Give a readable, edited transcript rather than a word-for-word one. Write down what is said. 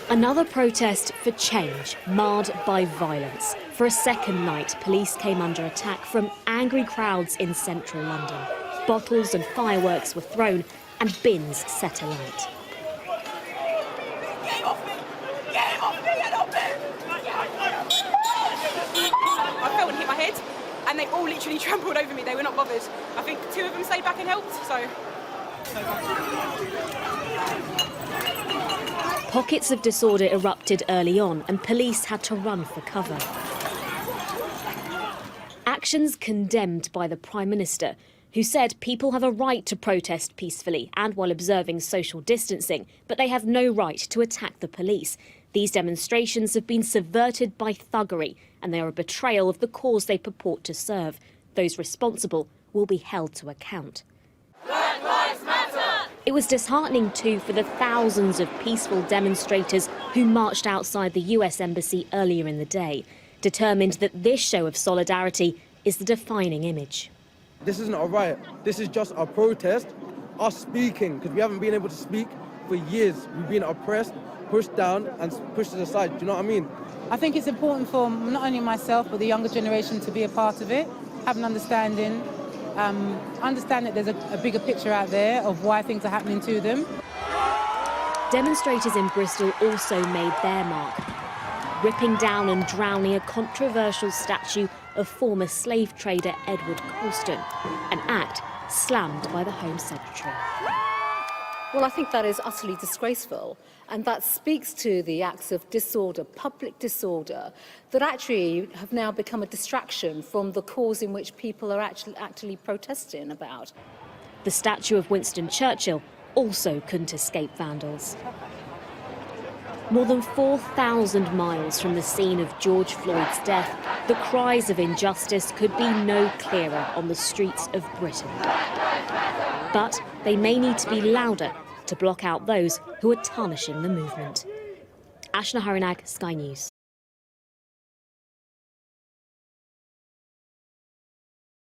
Another protest for change, marred by violence. For a second night, police came under attack from angry crowds in central London. Bottles and fireworks were thrown and bins set alight. I fell and hit my head, and they all literally trampled over me. They were not bothered. I think 2 of them stayed back and helped, so... Pockets of disorder erupted early on and police had to run for cover. Actions condemned by the Prime Minister, who said people have a right to protest peacefully and while observing social distancing, but they have no right to attack the police. These demonstrations have been subverted by thuggery and they are a betrayal of the cause they purport to serve. Those responsible will be held to account. Black Lives Matter! It was disheartening too for the thousands of peaceful demonstrators who marched outside the US Embassy earlier in the day, determined that this show of solidarity is the defining image. This isn't a riot, this is just a protest, us speaking, because we haven't been able to speak for years. We've been oppressed, pushed down and pushed to the side, do you know what I mean? I think it's important for not only myself but the younger generation to be a part of it, have an understanding, understand that there's a bigger picture out there of why things are happening to them. Demonstrators in Bristol also made their mark, ripping down and drowning a controversial statue of former slave trader Edward Colston, an act slammed by the Home Secretary. Well, I think that is utterly disgraceful, and that speaks to the acts of disorder, public disorder, that actually have now become a distraction from the cause in which people are actually protesting about. The statue of Winston Churchill also couldn't escape vandals. More than 4,000 miles from the scene of George Floyd's death, the cries of injustice could be no clearer on the streets of Britain. But they may need to be louder to block out those who are tarnishing the movement. Ashna Harinag, Sky News.